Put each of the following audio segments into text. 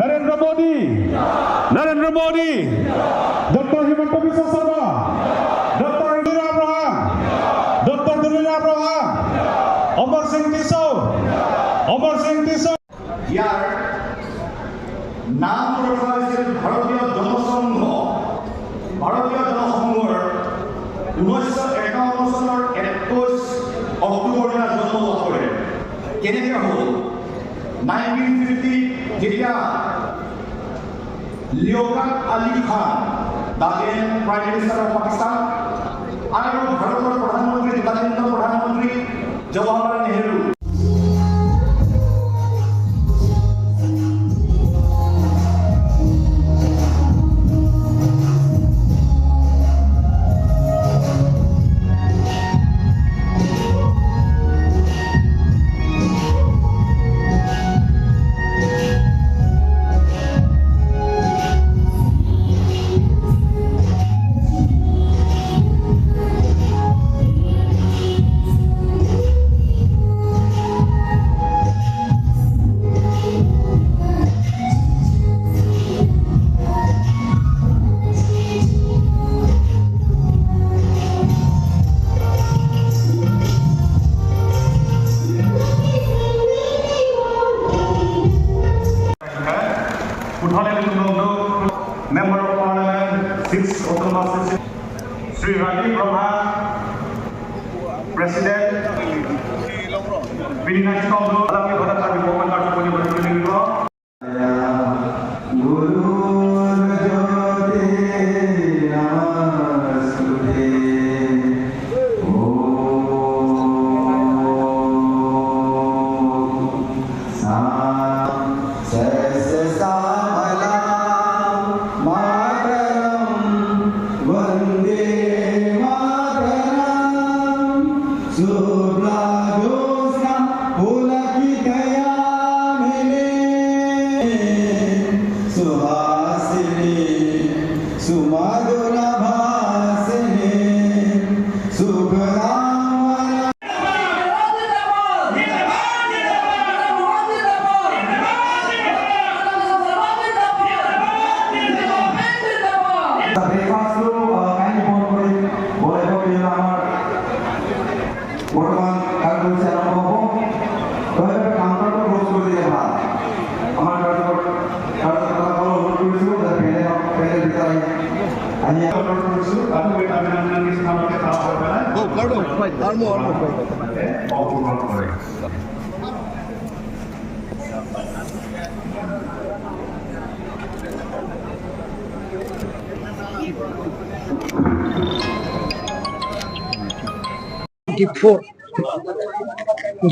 Narendra Modi doctor Himanta Biswa Sarma doctor Indira Abraham doctor Durga Abraham Amar Singh टिसौ ইয়াৰ নাম ৰখা হৈছিল ভাৰতীয় জনসংঘৰ 1951 চনৰ 21 অক্টোবৰ দিনা জন্ম লাভ কৰে। কেনেকৈ হ'ল 1950 যেতিয়া Liaquat Ali Khan দাদেন prime minister of Pakistan আৰু ভাৰতৰ প্ৰধানমন্ত্ৰী তদানীন্তন প্ৰধানমন্ত্ৰী Jawaharlal Nehru Member of Parliament, 6th Autonomous Sri Rajiv Brahma, President, Pinang Kondo, alami pada kami mohon kartu punya berpilih dulu.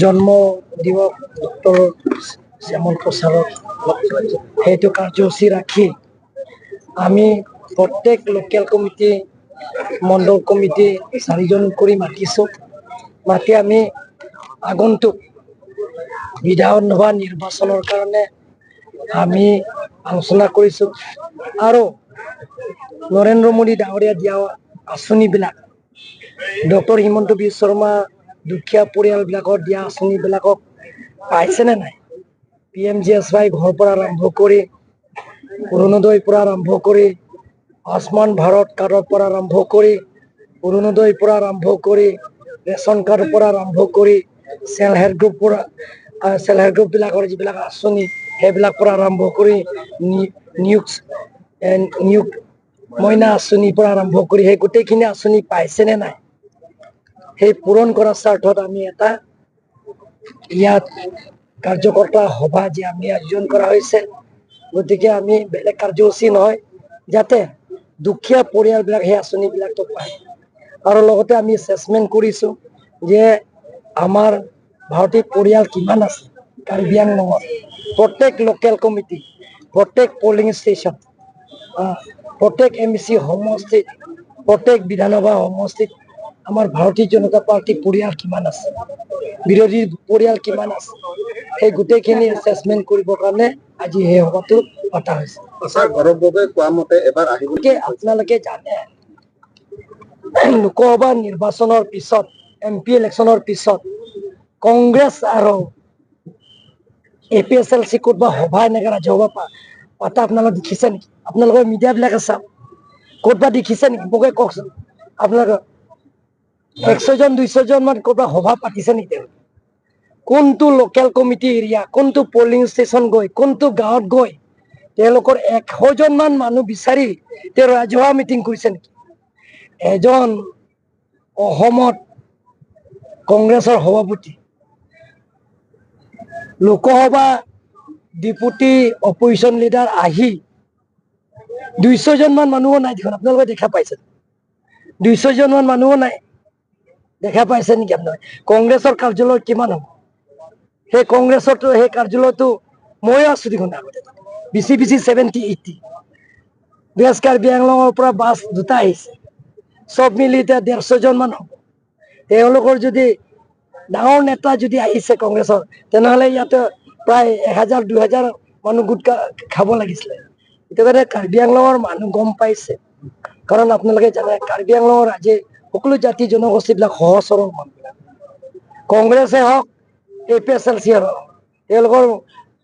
জন্ম দিৱস ডক্টৰ শ্যামল প্ৰসাদৰ সেইটো কাৰ্যসূচী ৰাখি আমি প্ৰত্যেক লোকেল কমিটি মণ্ডল কমিটি 4জন কৰি মাতিছোঁ। মাতি আমি আগন্তুক বিধানসভা নিৰ্বাচনৰ কাৰণে আমি আলোচনা কৰিছোঁ আৰু নৰেন্দ্ৰ মোদী ডাঙৰীয়া দিয়া আঁচনিবিলাক ডক্টৰ হিমন্ত বিশ্ব শৰ্মা দুখীয়া পৰিয়ালবিলাকৰ দিয়া আঁচনিবিলাকক পাইছেনে নাই। PMGSY ঘৰৰ পৰা আৰম্ভ কৰি অৰুণোদয়ৰ পৰা আৰম্ভ কৰি আয়ুষ্মান ভাৰত কাৰ্ডৰ পৰা আৰম্ভ কৰি অৰুণোদয়ৰ পৰা আৰম্ভ কৰি ৰেচন কাৰ্ডৰ পৰা আৰম্ভ কৰি সেল্ফ হেল্প গ্ৰুপবিলাকৰ যিবিলাক আঁচনি সেইবিলাক পৰা আৰম্ভ কৰি নিয়োগ মইনা আঁচনিৰ পৰা আৰম্ভ কৰি সেই গোটেইখিনি আঁচনি পাইছেনে নাই সেই পূৰণ কৰাৰ স্বাৰ্থত আমি এটা ইয়াত কাৰ্যকৰ্তা সভা যে আমি আয়োজন কৰা হৈছে। গতিকে আমি বেলেগ কাৰ্যসূচী নহয় যাতে দুখীয়া পৰিয়ালবিলাক সেই আঁচনিবিলাকতো পায় আৰু লগতে আমি এছেছমেণ্ট কৰিছোঁ যে আমাৰ ভাৰতীয় পৰিয়াল কিমান আছে কাৰ্বি আংলঙত প্ৰত্যেক লোকেল কমিটি প্ৰত্যেক পলিং ষ্টেচন প্ৰত্যেক MSC সমষ্টিত প্ৰত্যেক বিধানসভা সমষ্টিত আমাৰ ভাৰতীয় জনতা পাৰ্টি পৰিয়াল কিমান আছে বিৰোধী পৰিয়াল কিমান আছে সেই গোটেইখিনি এছেছমেণ্ট কৰিবৰ কাৰণে আজি সেই সভাটো পতা হৈছে। গৌৰৱভাৱে কোৱা মতে এবাৰ আহিব আপোনালোকে জানে লোকসভা নিৰ্বাচনৰ পিছত MP ইলেকশ্যনৰ পিছত কংগ্ৰেছ আৰু APSLC ক'ৰবাত সভা এনেকৈ ৰাজহুৱা পাতা আপোনালোকে দেখিছে নেকি? আপোনালোকৰ মিডিয়াবিলাকে চাওক, ক'ৰবাত দেখিছে নেকি? মোকে কওকচোন। আপোনালোকে 100 জন 200 জন মান ক'ৰবাত সভা পাতিছে নেকি? তেওঁলোকে কোনটো লোকেল কমিটি এৰিয়া, কোনটো পলিং ষ্টেচন গৈ, কোনটো গাঁৱত গৈ তেওঁলোকৰ 100 জন মান মানুহ বিচাৰি তেওঁ ৰাজহুৱা মিটিং কৰিছে নেকি? এজন অসমত কংগ্ৰেছৰ সভাপতি, লোকসভা ডেপুটি অপজিশ্যন লিডাৰ আহি 200 জন মান মানুহো নাই দেখোন। আপোনালোকে দেখা পাইছে? 200 জন মান মানুহো নাই, দেখা পাইছে নেকি আপোনালোকে? কংগ্ৰেছৰ কাৰ্যালয় কিমান হ'ব? সেই কংগ্ৰেছৰতো সেই কাৰ্যালয়তো ময়ো আছো দেখোন আগতে। BCBC 70-80 ৱেষ্ট কাৰ্বি আংলঙৰ পৰা বাছ দুটা আহিছে, চব মিলি এতিয়া 150 জন মান হ'ব। তেওঁলোকৰ যদি ডাঙৰ নেতা যদি আহিছে কংগ্ৰেছৰ, তেনেহ'লে ইয়াতে প্ৰায় 1000-2000 মানুহ গোট খাব লাগিছিলে। সেইটো কাৰণে কাৰ্বি আংলঙৰ মানুহ গম পাইছে, কাৰণ আপোনালোকে জানে কাৰ্বি আংলঙৰ ৰাইজে সকলো জাতি জনগোষ্ঠীবিলাক সহজ সৰল মানুহবিলাক। কংগ্ৰেছে হওক APSLC হওক, তেওঁলোকৰ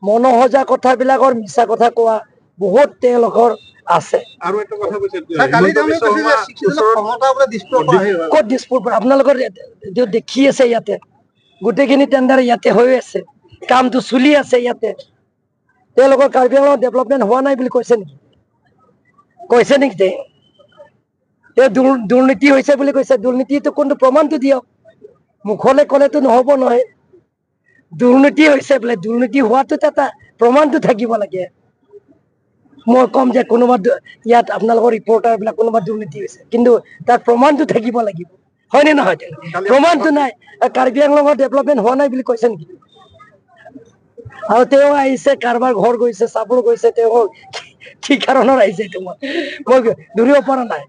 মনোসজা কথাবিলাকৰ মিছা কথা কোৱা বহুত তেওঁলোকৰ আছে। আৰু এটা কথা কৈছে কালি তেওঁলোকে কৈছে যে 60 ক্ষমতা বোলে দিছপুৰৰ পৰা আহিব। ক'ত দিছপুৰ পৰা? আপোনালোকৰ দেখি আছে ইয়াতে গোটেইখিনি টেণ্ডাৰ ইয়াতে হৈ আছে, কামটো চলি আছে ইয়াতে। তেওঁলোকৰ কাৰ্বি আংলঙৰ ডেভেলপমেণ্ট হোৱা নাই বুলি কৈছে নেকি? কৈছে নেকি? তেওঁ দুৰ্নীতি হৈছে বুলি কৈছে। দুৰ্নীতিটো কোনটো প্ৰমাণটো দিয়ক। মুখলে ক'লেতো নহ'ব নহয়। দুৰ্নীতি হৈছে বোলে, দুৰ্নীতি হোৱাটো এটা প্ৰমাণটো থাকিব লাগে। মই ক'ম যে কোনোবা ইয়াত আপোনালোকৰ ৰিপৰ্টাৰবিলাক কোনোবা দুৰ্নীতি হৈছে, কিন্তু তাৰ প্ৰমাণটো থাকিব লাগিব, হয়নে নহয়? প্ৰমাণটো নাই। কাৰ্বি আংলঙৰ ডেভেলপমেণ্ট হোৱা নাই বুলি কৈছে নেকি? আৰু তেওঁ আহিছে, কাৰোবাৰ ঘৰ গৈছে, চাবলৈ গৈছে, তেওঁ কি কাৰণত আহিছে এইটো মই ধৰিব পৰা নাই।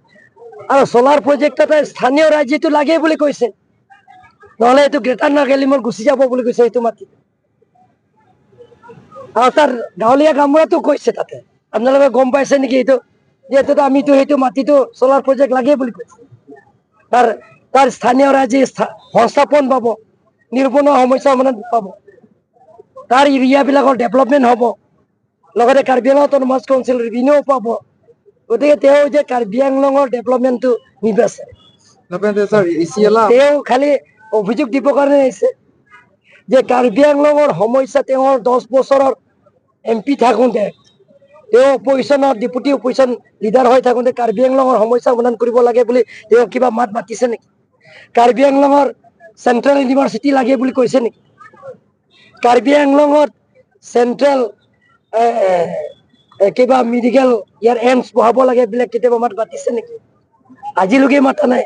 আৰু চলাৰ প্ৰজেক্ট এটা স্থানীয় ৰাজ্যটো লাগে বুলি কৈছে, নহ'লে এইটো গ্ৰেটাৰ নাগালেণ্ডৰ গুচি যাব বুলি কৈছে এইটো মাটি। আৰু তাৰ গাঁৱলীয়া গামোৰাটো কৈছে তাতে, আপোনালোকে গম পাইছে নেকি? এইটো যিহেতু আমিতো সেইটো মাটিটো চলাৰ প্ৰজেক্ট লাগে বুলি কৈছে। তাৰ স্থানীয় ৰাইজে সংস্থাপন পাব, নিবনুৱা সমস্যা সমাধান পাব, তাৰ এৰিয়াবিলাকৰ ডেভেলপমেণ্ট হ'ব, লগতে Karbi Anglong autonomous council revenue পাব। গতিকে তেওঁ যে কাৰ্বি আংলঙৰ ডেভেলপমেণ্টটো নিবিচাৰে, তেওঁ খালি অভিযোগ দিবৰ কাৰণে আহিছে যে কাৰ্বি আংলঙৰ সমস্যা তেওঁৰ 10 বছৰৰ MP থাকোঁতে, তেওঁ অপজিশ্যনৰ ডেপুটি অপজিশ্যন লিডাৰ হৈ থাকোঁতে কাৰ্বি আংলঙৰ সমস্যা সমাধান কৰিব লাগে বুলি তেওঁ কিবা মাত মাতিছে নেকি? কাৰ্বি আংলঙৰ চেণ্ট্ৰেল ইউনিভাৰ্চিটি লাগে বুলি কৈছে নেকি? কাৰ্বি আংলঙত চেণ্ট্ৰেল কিবা মেডিকেল ইয়াৰ এইমছ বহাব লাগে বিলাক কেতিয়াবা মাত মাতিছে নেকি? আজিলৈকে মাতা নাই।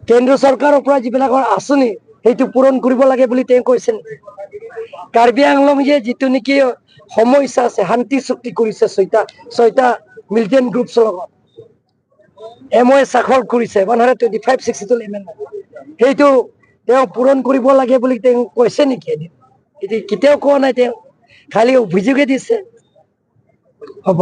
কেন্দ্ৰ চৰকাৰৰ পৰা যিবিলাকৰ আঁচনি সেইটো পূৰণ কৰিব লাগে বুলি তেওঁ কৈছে নেকি? কাৰ্বি আংলং যে যিটো নেকি সমস্যা আছে, শান্তি চুক্তি কৰিছে 6টা মিলিটেণ্ট গ্ৰুপছৰ লগত, MOA স্বাক্ষৰ কৰিছে 125-62 এমেণ্ডমেণ্ট, সেইটো তেওঁ পূৰণ কৰিব লাগে বুলি তেওঁ কৈছে নেকি? এদিন কেতিয়াও কোৱা নাই। তেওঁ খালি অভিযোগে দিছে। হ'ব।